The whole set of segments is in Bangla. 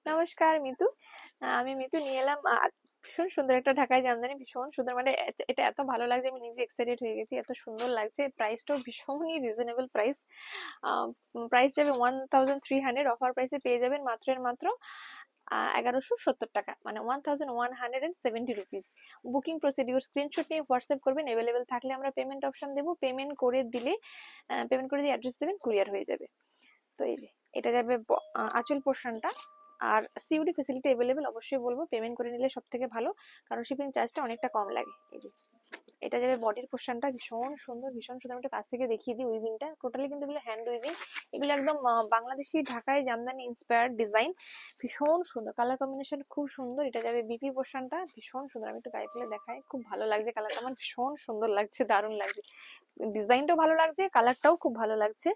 নমস্কার মিতু। আমি মিতু নিয়ে এলাম ভীষণ সুন্দর একটা ঢাকাই জামদানি, ভীষণ সুন্দর, মানে এটা এত ভালো লাগছে, আমি নিজে এক্সাইটেড হয়ে গেছি, এত সুন্দর লাগছে। প্রাইসটাও ভীষণই রিজনেবল প্রাইস। প্রাইস যাবে 1300, অফার প্রাইসে পেয়ে যাবেন মাত্র এর মাত্র 1170 টাকা, মানে 1170 রুপিস। বুকিং প্রসিডিউর স্ক্রিনশট নিয়ে হোয়াটসঅ্যাপ করবেন, অ্যাভেলেবেল থাকলে আমরা পেমেন্ট অপশন দেবো, পেমেন্ট করে দিয়ে অ্যাড্রেস দেবেন, কুরিয়ার হয়ে যাবে। তো এই যে এটা যাবে আঁচল পোর্শনটা। আর সিওডি ফেসিলিটি अवेलेबल, অবশ্যই বলবো পেমেন্ট করে নিলে সব থেকে ভালো, কারণ শিপিং চার্জটা অনেকটা কম লাগে। এই যে এটা যাবে বডির পোর্শনটা, ভীষণ সুন্দর ভীষণ সুন্দর। আমি একটু কাছ থেকে দেখিয়ে দিই উইভিংটা, টোটালি কিন্তু এগুলো হ্যান্ড উইভিং। এগুলো একদম বাংলাদেশি ঢাকায় জামদানি ইন্সপায়ার্ড ডিজাইন, ভীষণ সুন্দর কালার কম্বিনেশন, খুব সুন্দর। এটা যাবে বিপি পোর্শনটা, ভীষণ সুন্দর। আমি একটু গায়ে ফেলে দেখাই, খুব ভালো লাগছে কালারটা, আমার ভীষণ সুন্দর লাগছে, দারুণ লাগছে। ডিজাইনটাও ভালো লাগছে, কালারটাও খুব ভালো লাগছে।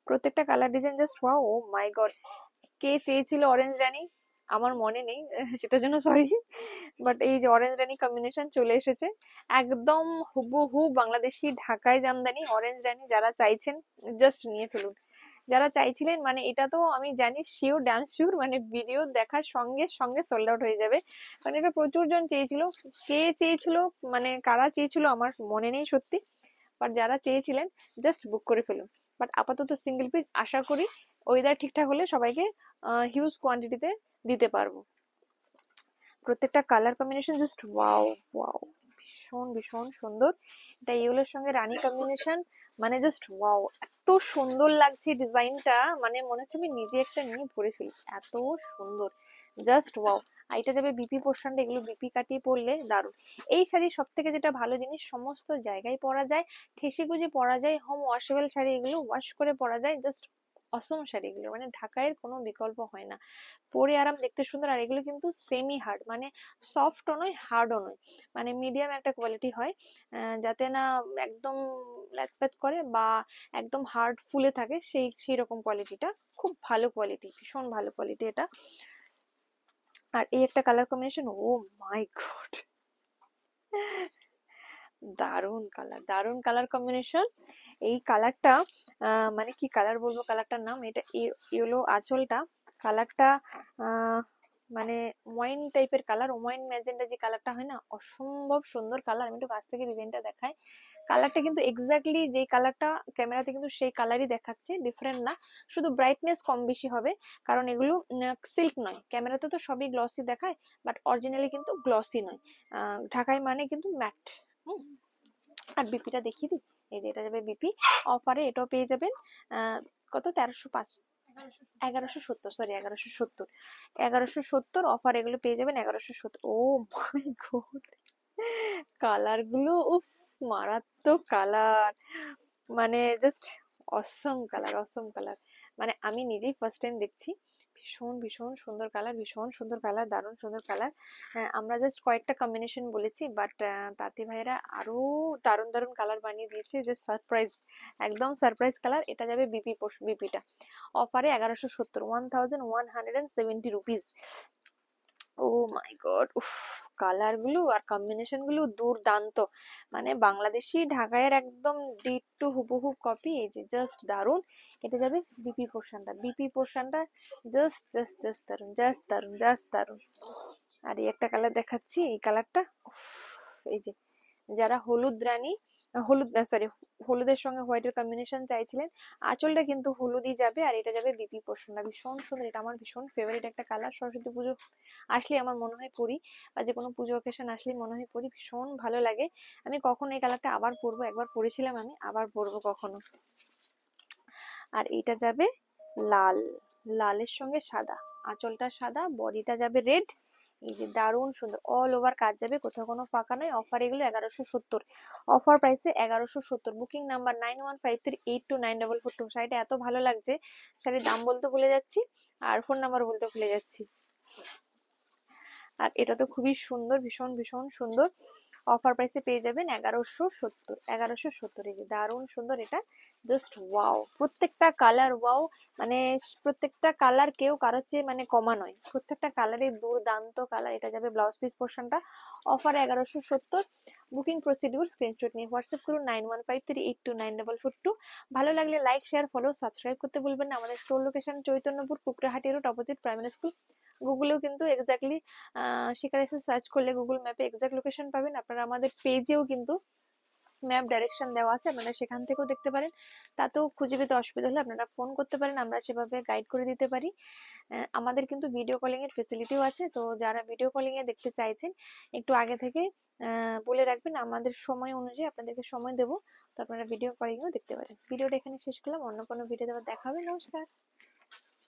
প্রত্যেকটা কালার ডিজাইন জাস্ট ওয়াও, ও মাই গড। কে চেয়েছিল অরেঞ্জ রানী, আমার মনে নেই, সেটার জন্য সরি। বাট এই যে অরেঞ্জ রানী কম্বিনেশন চলে এসেছে, একদম হুবহু বাংলাদেশি ঢাকায় জামদানি অরেঞ্জ রানী। যারা চাইছেন জাস্ট নিয়ে ফেলুন। যারা চাইছিলেন, মানে এটা তো আমি জানি শিওর, ডান্স শিওর, মানে ভিডিও দেখার সঙ্গে সঙ্গে সোল্ড আউট হয়ে যাবে, মানে এটা প্রচুর জন চেয়েছিল। কে চেয়েছিল, মানে কারা চেয়েছিল আমার মনে নেই সত্যি, বাট যারা চেয়েছিলেন জাস্ট বুক করে ফেলুন। বাট আপাতত সিঙ্গেল পিস, আশা করি ওয়েদার ঠিকঠাক হলে সবাইকে হিউজ কোয়ান্টিটিতে দিতে পারবো। প্রত্যেকটা colour combination just wow wow, ভীষণ ভীষণ সুন্দর। এটা ইয়েলোর সঙ্গে রানী কম্বিনেশন, মানে জাস্ট ওয়াও, এত সুন্দর লাগছে ডিজাইনটা, মানে মনে হচ্ছে আমি নিজে একটা নিয়ে পরে ফেলি, এত সুন্দর, জাস্ট ওয়াও। আর এটা যাবে বিপি পোর্শনটা, এগুলো বিপি কাটিয়ে পরলে দারুণ। এই শাড়ির সব থেকে যেটা ভালো জিনিস, সমস্ত জায়গায় পরা যায়, ঠেসে গুজে পরা যায়, হোম ওয়াশেবল শাড়ি, এগুলো ওয়াশ করে পরা যায়, জাস্ট অসম শাড়ি এগুলো, মানে ঢাকায়ের কোনো বিকল্প হয় না। পরে আরাম, দেখতে সুন্দর। আর এগুলো কিন্তু সেমি হার্ড, মানে সফটও নয় হার্ডও নয়, মানে মিডিয়াম একটা কোয়ালিটি হয়, যাতে না একদম ল্যাচপ্যাচ করে বা একদম হার্ড ফুলে থাকে, সেই রকম কোয়ালিটিটা, খুব ভালো কোয়ালিটি, ভীষণ ভালো কোয়ালিটি এটা। আর এই একটা কালার কম্বিনেশন, ও মাই গড, দারুন কালার, দারুন কালার কম্বিনেশন। এই কালারটা মানে কি কালার বলবো, কালারটার নাম, এটা ইয়েলো আঁচলটা, কালারটা মানে ওয়াইন টাইপের কালার, ওয়াইন ম্যাজেন্ডা যে কালারটা হয় না, অসম্ভব সুন্দর কালার। আমি একটু কাছ থেকে ডিজাইনটা দেখাই, কালারটা কিন্তু এক্স্যাক্টলি যে কালারটা ক্যামেরাতে কিন্তু সেই কালারই দেখাচ্ছে, ডিফারেন্ট না, শুধু ব্রাইটনেস কম বেশি হবে, কারণ এগুলো সিল্ক নয়। ক্যামেরাতে তো সবই গ্লসি দেখায়, বাট অরিজিনালি কিন্তু গ্লসি নয়। ঢাকায় মানে কিন্তু ম্যাট। হুম। আর বিপিটা দেখিয়ে দিই, এই যে এটা যাবে বিপি, অফারে এটাও পেয়ে যাবেন কত, 1305, 1170, সরি 1170, 1170 অফার, এগুলো পেয়ে যাবেন 1170। ও মাই গড, কালার গুলো উফ, মারাত্মক কালার, মানে জাস্ট অসম কালার, অসম কালার, মানে আমি নিজেই ফার্স্ট টাইম দেখছি। ভীষণ ভীষণ সুন্দর কালার, ভীষণ সুন্দর কালার, দারুণ সুন্দর কালার। আমরা জাস্ট কয়েকটা কম্বিনেশন বলেছি, বাট তাঁতি ভাইরা আরো দারুণ দারুণ কালার বানিয়ে দিয়েছে, যে সারপ্রাইজ, একদম সারপ্রাইজ কালার। এটা যাবে বিপিটা অফারে 1170, 1170 রুপিস। ও মাই গড, উফ, কালার গুলো আর কম্বিনেশন গুলো দুর্দান্ত, মানে বাংলাদেশি ঢাকায়ের একদম ডিট্টু হুবহু কপি। এই যে জাস্ট দারুন। এটা যাবে বিপি পোর্শনটা, জাস্ট জাস্ট জাস্ট দারুন, জাস্ট দারুন, জাস্ট দারুন। আর এই একটা কালার দেখাচ্ছি, এই কালারটা, এই যে যারা হলুদ রানী, হলুদ সরি, হলুদের সঙ্গে হোয়াইটের কম্বিনেশন চাইছিলেন, আঁচলটা কিন্তু হলুদই যাবে। আর এটা যাবে বিপি পোর্শনটা, ভীষণ সুন্দর, এটা আমার ভীষণ ফেভারিট একটা কালার। সরস্বতী পুজো আসলে আমার মনে হয় পরি, বা যে কোনো পুজো অকেশন আসলে মনে হয় পরি, ভীষণ ভালো লাগে। আমি কখনো এই কালারটা আবার পরবো, একবার পরেছিলাম আমি, আবার পরবো কখনো। আর এটা যাবে লাল, লালের সঙ্গে সাদা, আঁচলটা সাদা, বডিটা যাবে রেড। এই যে দারুণ সুন্দর, অল ওভার কাজ যাবে, কোথাও কোনো ফাঁকা নয়। অফার এগুলো 1170, অফার প্রাইসে 1170। Booking number 9153829442। শাড়িটা এত ভালো লাগছে, শাড়ির দাম বলতে ভুলে যাচ্ছি, আর ফোন নাম্বার বলতে ভুলে যাচ্ছি। আর এটা তো খুবই সুন্দর, ভীষণ ভীষণ সুন্দর, অফার প্রাইসে পেয়ে যাবেন 1170, 1170। এই যে দারুণ সুন্দর এটা, জাস্ট ওয়াও, প্রত্যেকটা কালার ওয়াও, মানে প্রত্যেকটা কালার কেউ কারোর চেয়ে মানে কমা নয়, প্রত্যেকটা কালারে দুর্দান্ত কালার। এটা যাবে ব্লাউজ পিস পোর্শনটা, অফারে 1170। বুকিং প্রসিডিউর স্ক্রিনশট নিয়ে হোয়াটসঅ্যাপ করুন 9153829442। ভালো লাগলে লাইক শেয়ার ফলো সাবস্ক্রাইব করতে ভুলবেন না। আমাদের store location Chaitanyapur, Kukrahati road, opposite primary school, গুগলেও কিন্তু এক্স্যাক্টলি সেখানে এসে সার্চ করলে গুগল ম্যাপে এক্সাক্ট লোকেশন পাবেন। আপনারা আমাদের পেজেও কিন্তু ম্যাপ ডাইরেকশন দেওয়া আছে, আপনারা সেখান থেকেও দেখতে পারেন। তাতেও খুঁজে পেতে অসুবিধা হলে আপনারা ফোন করতে পারেন, আমরা সেভাবে গাইড করে দিতে পারি। আমাদের কিন্তু ভিডিও কলিং এর ফেসিলিটিও আছে, তো যারা ভিডিও কলিং এ দেখতে চাইছেন একটু আগে থেকে বলে রাখবেন, আমাদের সময় অনুযায়ী আপনাদেরকে সময় দেবো, তো আপনারা ভিডিও কলিংও দেখতে পারেন। ভিডিওটা এখানে শেষ করলাম, অন্য কোনো ভিডিও দেওয়া দেখা হবে। নমস্কার।